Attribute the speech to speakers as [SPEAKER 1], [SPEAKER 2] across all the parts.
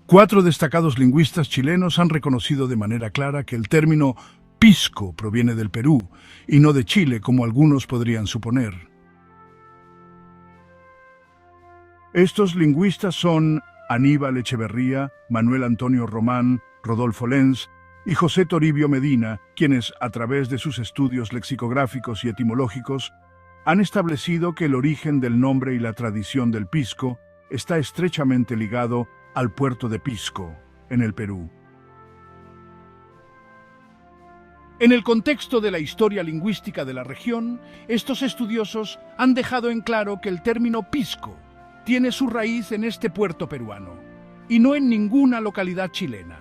[SPEAKER 1] 4 destacados lingüistas chilenos han reconocido de manera clara que el término pisco proviene del Perú y no de Chile, como algunos podrían suponer. Estos lingüistas son Aníbal Echeverría, Manuel Antonio Román, Rodolfo Lenz y José Toribio Medina, quienes, a través de sus estudios lexicográficos y etimológicos, han establecido que el origen del nombre y la tradición del pisco está estrechamente ligado al puerto de Pisco, en el Perú. En el contexto de la historia lingüística de la región, estos estudiosos han dejado en claro que el término pisco tiene su raíz en este puerto peruano, y no en ninguna localidad chilena.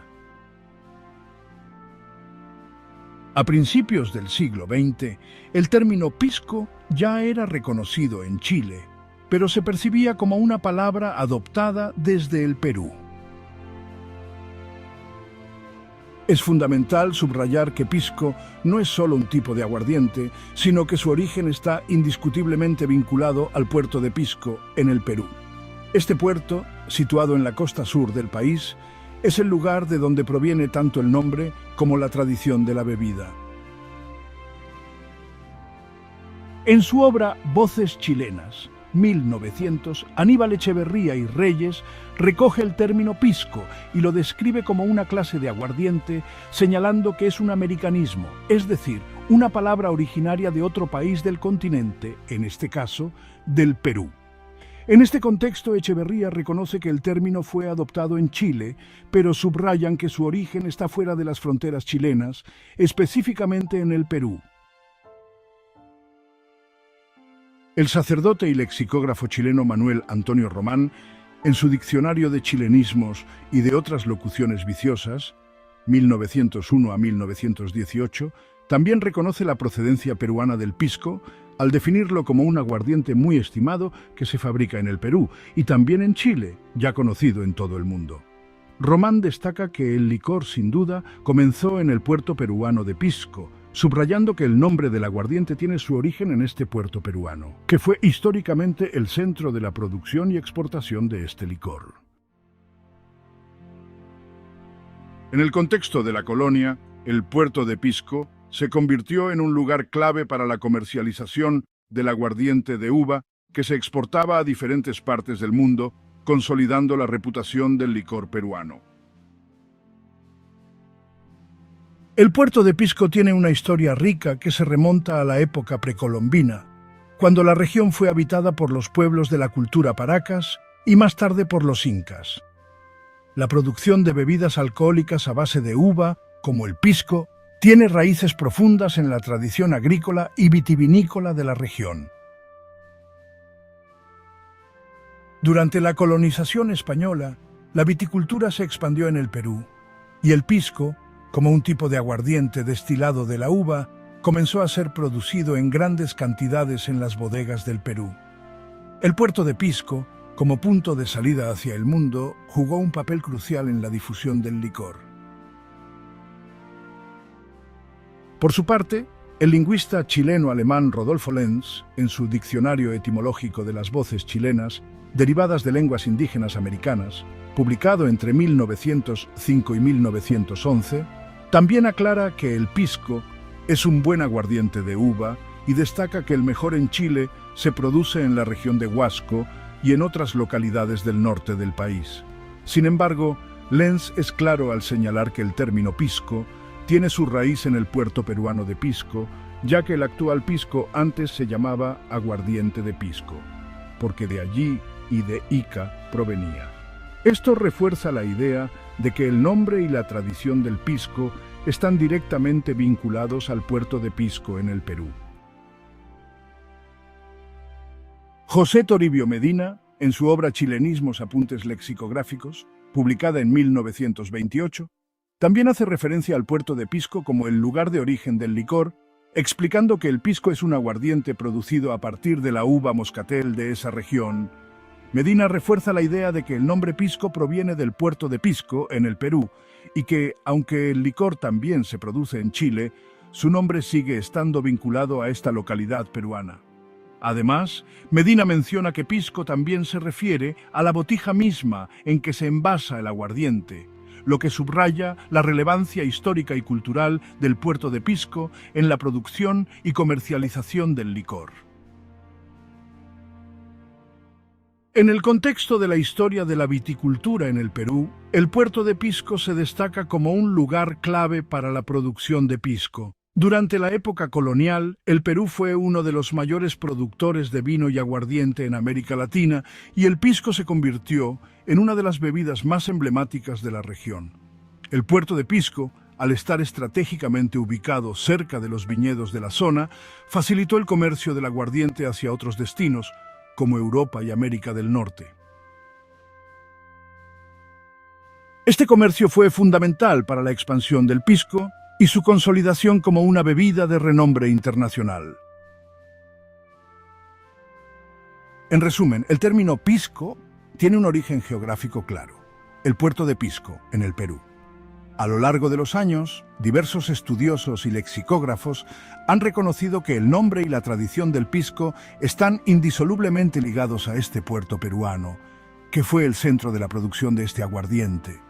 [SPEAKER 1] A principios del siglo XX, el término pisco ya era reconocido en Chile, pero se percibía como una palabra adoptada desde el Perú. Es fundamental subrayar que pisco no es solo un tipo de aguardiente, sino que su origen está indiscutiblemente vinculado al puerto de Pisco, en el Perú. Este puerto, situado en la costa sur del país, es el lugar de donde proviene tanto el nombre como la tradición de la bebida. En su obra Voces chilenas, 1900, Aníbal Echeverría y Reyes recoge el término pisco y lo describe como una clase de aguardiente, señalando que es un americanismo, es decir, una palabra originaria de otro país del continente, en este caso, del Perú. En este contexto, Echeverría reconoce que el término fue adoptado en Chile, pero subrayan que su origen está fuera de las fronteras chilenas, específicamente en el Perú. El sacerdote y lexicógrafo chileno Manuel Antonio Román, en su Diccionario de Chilenismos y de otras locuciones viciosas, 1901 a 1918, también reconoce la procedencia peruana del pisco, al definirlo como un aguardiente muy estimado que se fabrica en el Perú y también en Chile, ya conocido en todo el mundo. Román destaca que el licor, sin duda, comenzó en el puerto peruano de Pisco, subrayando que el nombre del aguardiente tiene su origen en este puerto peruano, que fue históricamente el centro de la producción y exportación de este licor. En el contexto de la colonia, el puerto de Pisco se convirtió en un lugar clave para la comercialización del aguardiente de uva que se exportaba a diferentes partes del mundo, consolidando la reputación del licor peruano. El puerto de Pisco tiene una historia rica que se remonta a la época precolombina, cuando la región fue habitada por los pueblos de la cultura Paracas y más tarde por los incas. La producción de bebidas alcohólicas a base de uva, como el pisco, tiene raíces profundas en la tradición agrícola y vitivinícola de la región. Durante la colonización española, la viticultura se expandió en el Perú, y el pisco, como un tipo de aguardiente destilado de la uva, comenzó a ser producido en grandes cantidades en las bodegas del Perú. El puerto de Pisco, como punto de salida hacia el mundo, jugó un papel crucial en la difusión del licor. Por su parte, el lingüista chileno-alemán Rodolfo Lenz, en su Diccionario etimológico de las voces chilenas, derivadas de lenguas indígenas americanas, publicado entre 1905 y 1911, también aclara que el pisco es un buen aguardiente de uva y destaca que el mejor en Chile se produce en la región de Huasco y en otras localidades del norte del país. Sin embargo, Lenz es claro al señalar que el término pisco tiene su raíz en el puerto peruano de Pisco, ya que el actual pisco antes se llamaba aguardiente de Pisco, porque de allí y de Ica provenía. Esto refuerza la idea de que el nombre y la tradición del pisco están directamente vinculados al puerto de Pisco en el Perú. José Toribio Medina, en su obra Chilenismos Apuntes Lexicográficos, publicada en 1928, también hace referencia al puerto de Pisco como el lugar de origen del licor, explicando que el pisco es un aguardiente producido a partir de la uva moscatel de esa región. Medina refuerza la idea de que el nombre pisco proviene del puerto de Pisco, en el Perú, y que, aunque el licor también se produce en Chile, su nombre sigue estando vinculado a esta localidad peruana. Además, Medina menciona que pisco también se refiere a la botija misma en que se envasa el aguardiente, lo que subraya la relevancia histórica y cultural del puerto de Pisco en la producción y comercialización del licor. En el contexto de la historia de la viticultura en el Perú, el puerto de Pisco se destaca como un lugar clave para la producción de pisco. Durante la época colonial, el Perú fue uno de los mayores productores de vino y aguardiente en América Latina, y el pisco se convirtió en una de las bebidas más emblemáticas de la región. El puerto de Pisco, al estar estratégicamente ubicado cerca de los viñedos de la zona, facilitó el comercio del aguardiente hacia otros destinos, como Europa y América del Norte. Este comercio fue fundamental para la expansión del pisco y su consolidación como una bebida de renombre internacional. En resumen, el término pisco tiene un origen geográfico claro: el puerto de Pisco, en el Perú. A lo largo de los años, diversos estudiosos y lexicógrafos han reconocido que el nombre y la tradición del pisco están indisolublemente ligados a este puerto peruano, que fue el centro de la producción de este aguardiente.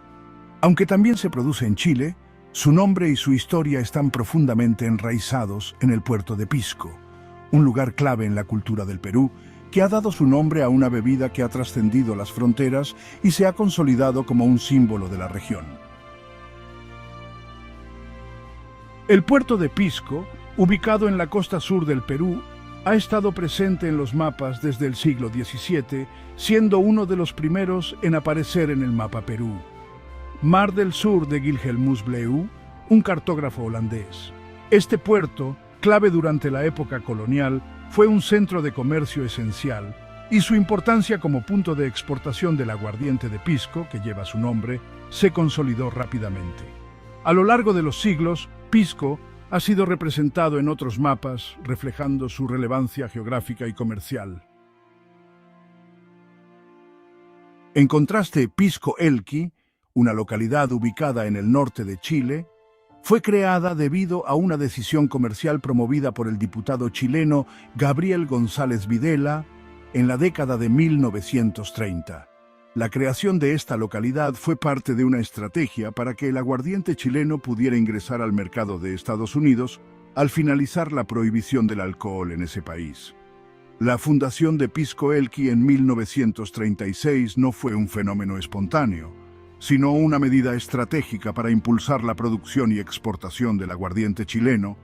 [SPEAKER 1] Aunque también se produce en Chile, su nombre y su historia están profundamente enraizados en el puerto de Pisco, un lugar clave en la cultura del Perú, que ha dado su nombre a una bebida que ha trascendido las fronteras y se ha consolidado como un símbolo de la región. El puerto de Pisco, ubicado en la costa sur del Perú, ha estado presente en los mapas desde el siglo XVII, siendo uno de los primeros en aparecer en el mapa Perú. Mar del Sur de Wilhelmus Bleu, un cartógrafo holandés. Este puerto, clave durante la época colonial, fue un centro de comercio esencial, y su importancia como punto de exportación del aguardiente de Pisco, que lleva su nombre, se consolidó rápidamente. A lo largo de los siglos, Pisco ha sido representado en otros mapas, reflejando su relevancia geográfica y comercial. En contraste, Pisco Elqui, una localidad ubicada en el norte de Chile, fue creada debido a una decisión comercial promovida por el diputado chileno Gabriel González Videla en la década de 1930. La creación de esta localidad fue parte de una estrategia para que el aguardiente chileno pudiera ingresar al mercado de Estados Unidos al finalizar la prohibición del alcohol en ese país. La fundación de Pisco Elqui en 1936 no fue un fenómeno espontáneo, sino una medida estratégica para impulsar la producción y exportación del aguardiente chileno,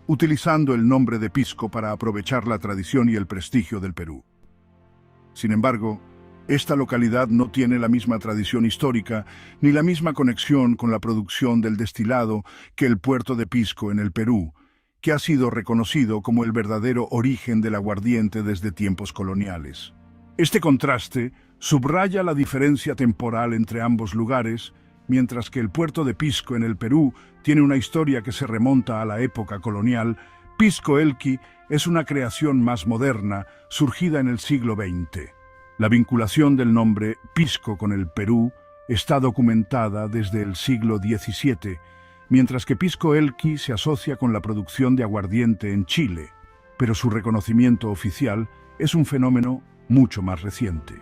[SPEAKER 1] utilizando el nombre de Pisco para aprovechar la tradición y el prestigio del Perú. Sin embargo, esta localidad no tiene la misma tradición histórica ni la misma conexión con la producción del destilado que el puerto de Pisco en el Perú, que ha sido reconocido como el verdadero origen del aguardiente desde tiempos coloniales. Este contraste subraya la diferencia temporal entre ambos lugares, mientras que el puerto de Pisco en el Perú tiene una historia que se remonta a la época colonial. Pisco Elqui es una creación más moderna, surgida en el siglo XX. La vinculación del nombre Pisco con el Perú está documentada desde el siglo XVII, mientras que Pisco Elqui se asocia con la producción de aguardiente en Chile, pero su reconocimiento oficial es un fenómeno mucho más reciente.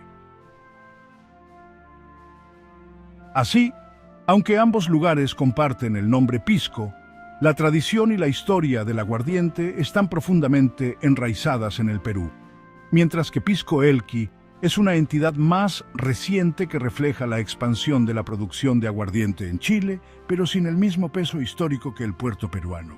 [SPEAKER 1] Así, aunque ambos lugares comparten el nombre Pisco, la tradición y la historia del aguardiente están profundamente enraizadas en el Perú, mientras que Pisco Elqui es una entidad más reciente que refleja la expansión de la producción de aguardiente en Chile, pero sin el mismo peso histórico que el puerto peruano.